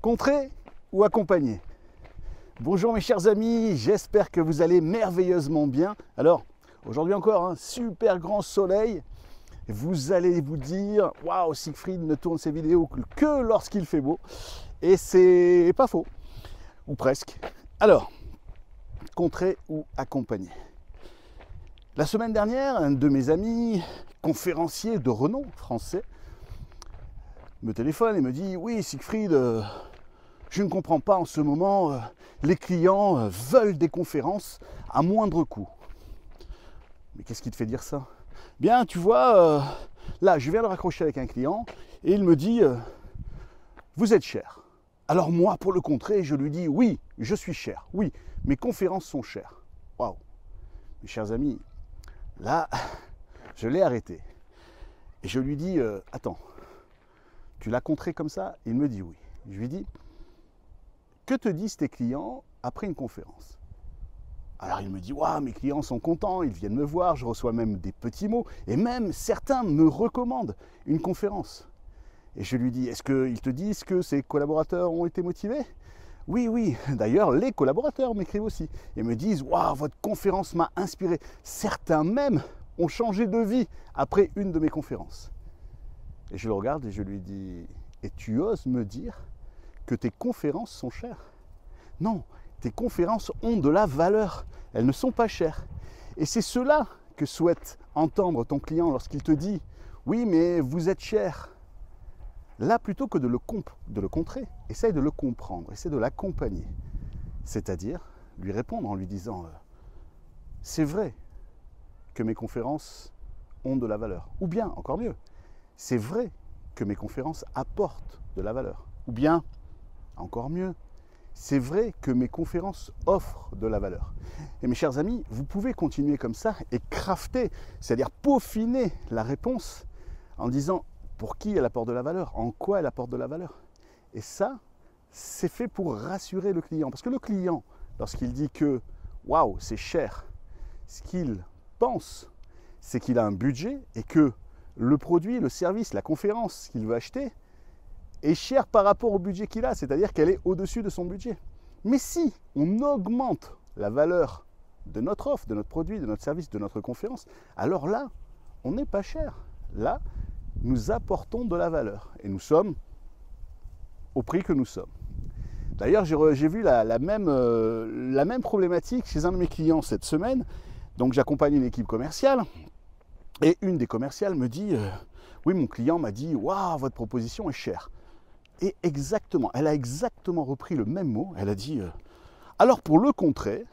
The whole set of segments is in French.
Contrer ou accompagner? Bonjour mes chers amis, j'espère que vous allez merveilleusement bien. Alors, aujourd'hui encore, un super grand soleil. Vous allez vous dire, waouh, Siegfried ne tourne ses vidéos que lorsqu'il fait beau. Et c'est pas faux, ou presque. Alors, contrer ou accompagner? La semaine dernière, un de mes amis, conférencier de renom français, me téléphone et me dit, oui Siegfried, je ne comprends pas en ce moment, les clients veulent des conférences à moindre coût. Mais qu'est-ce qui te fait dire ça? Bien, tu vois, là, je viens de raccrocher avec un client et il me dit, vous êtes cher. Alors moi, pour le contrer, je lui dis, oui, je suis cher. Oui, mes conférences sont chères. Waouh! Mes chers amis, là, je l'ai arrêté. Et je lui dis, attends, tu l'as contré comme ça? Il me dit oui. Je lui dis, que te disent tes clients après une conférence? Alors il me dit, waouh, mes clients sont contents, ils viennent me voir, je reçois même des petits mots, et même certains me recommandent une conférence. Et je lui dis, est-ce qu'ils te disent que ces collaborateurs ont été motivés? Oui, oui, d'ailleurs les collaborateurs m'écrivent aussi, et me disent, waouh, votre conférence m'a inspiré. Certains même ont changé de vie après une de mes conférences. Et je le regarde et je lui dis, et tu oses me dire que tes conférences sont chères? Non, tes conférences ont de la valeur, elles ne sont pas chères. Et c'est cela que souhaite entendre ton client lorsqu'il te dit « Oui, mais vous êtes cher ». Là, plutôt que de le contrer, essaye de le comprendre, essaye de l'accompagner. C'est-à-dire lui répondre en lui disant « C'est vrai que mes conférences ont de la valeur ». Ou bien, encore mieux, « C'est vrai que mes conférences apportent de la valeur ». Ou bien, encore mieux, c'est vrai que mes conférences offrent de la valeur. Et mes chers amis, vous pouvez continuer comme ça et crafter, c'est-à-dire peaufiner la réponse en disant pour qui elle apporte de la valeur, en quoi elle apporte de la valeur. Et ça, c'est fait pour rassurer le client. Parce que le client, lorsqu'il dit que waouh, c'est cher, ce qu'il pense, c'est qu'il a un budget et que le produit, le service, la conférence qu'il veut acheter est chère par rapport au budget qu'il a, c'est-à-dire qu'elle est au-dessus de son budget. Mais si on augmente la valeur de notre offre, de notre produit, de notre service, de notre conférence, alors là, on n'est pas cher. Là, nous apportons de la valeur et nous sommes au prix que nous sommes. D'ailleurs, j'ai vu la même problématique chez un de mes clients cette semaine. Donc, j'accompagne une équipe commerciale et une des commerciales me dit oui, mon client m'a dit waouh, votre proposition est chère. Et exactement, elle a exactement repris le même mot. Elle a dit alors pour le contrer,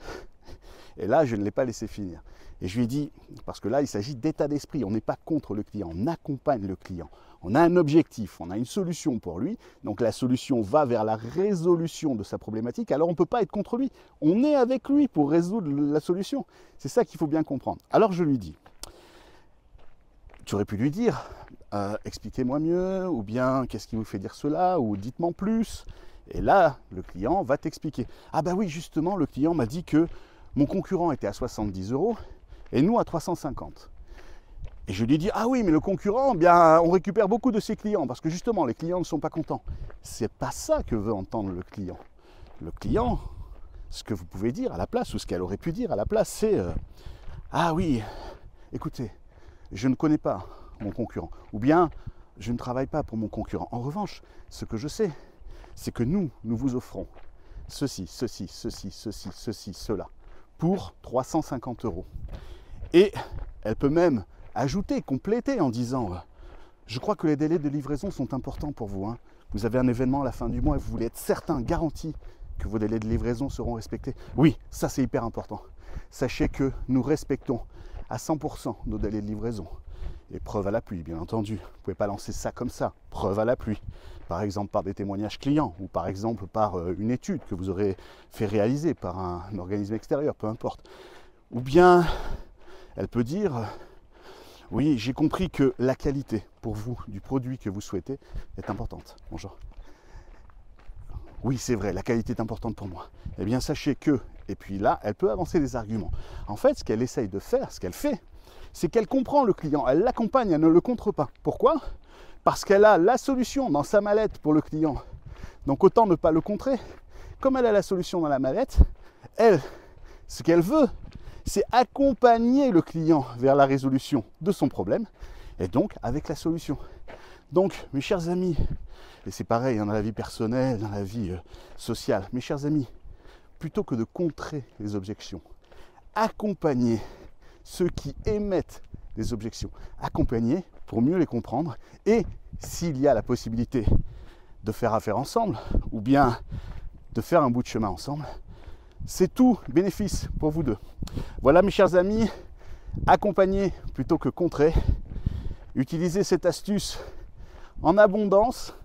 et là je ne l'ai pas laissé finir. Et je lui ai dit, parce que là il s'agit d'état d'esprit, on n'est pas contre le client, on accompagne le client. On a un objectif, on a une solution pour lui, donc la solution va vers la résolution de sa problématique, alors on ne peut pas être contre lui, on est avec lui pour résoudre la solution. C'est ça qu'il faut bien comprendre. Alors je lui dis, tu aurais pu lui dire, expliquez-moi mieux, ou bien qu'est-ce qui vous fait dire cela, ou dites-moi plus. Et là, le client va t'expliquer. Ah ben oui, justement, le client m'a dit que mon concurrent était à 70 € et nous à 350. Et je lui dis, ah oui, mais le concurrent, bien, on récupère beaucoup de ses clients, parce que justement, les clients ne sont pas contents. C'est pas ça que veut entendre le client. Le client, ce que vous pouvez dire à la place, ou ce qu'elle aurait pu dire à la place, c'est ah oui, écoutez, je ne connais pas mon concurrent, ou bien je ne travaille pas pour mon concurrent. En revanche, ce que je sais, c'est que nous vous offrons ceci, ceci, ceci, ceci, ceci, cela, pour 350 €. Et elle peut même ajouter, compléter en disant je crois que les délais de livraison sont importants pour vous. Hein. Vous avez un événement à la fin du mois et vous voulez être certain, garanti, que vos délais de livraison seront respectés. Oui, ça c'est hyper important. Sachez que nous respectons à 100% nos délais de livraison. Et preuve à l'appui, bien entendu. Vous ne pouvez pas lancer ça comme ça. Preuve à l'appui. Par exemple par des témoignages clients ou par exemple par une étude que vous aurez fait réaliser par un organisme extérieur, peu importe. Ou bien, elle peut dire, oui, j'ai compris que la qualité pour vous du produit que vous souhaitez est importante. Bonjour. Oui, c'est vrai, la qualité est importante pour moi. Eh bien, sachez que, et puis là, elle peut avancer des arguments. En fait, ce qu'elle essaye de faire, ce qu'elle fait, c'est qu'elle comprend le client, elle l'accompagne, elle ne le contre pas. Pourquoi? Parce qu'elle a la solution dans sa mallette pour le client. Donc autant ne pas le contrer. Comme elle a la solution dans la mallette, elle, ce qu'elle veut, c'est accompagner le client vers la résolution de son problème, et donc avec la solution. Donc, mes chers amis, et c'est pareil dans la vie personnelle, dans la vie sociale, mes chers amis, plutôt que de contrer les objections, accompagner ceux qui émettent des objections, accompagner pour mieux les comprendre, et s'il y a la possibilité de faire affaire ensemble, ou bien de faire un bout de chemin ensemble, c'est tout bénéfice pour vous deux. Voilà mes chers amis, accompagner plutôt que contrer, utilisez cette astuce en abondance.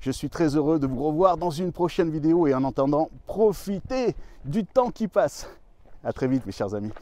Je suis très heureux de vous revoir dans une prochaine vidéo et en attendant, profitez du temps qui passe. À très vite mes chers amis.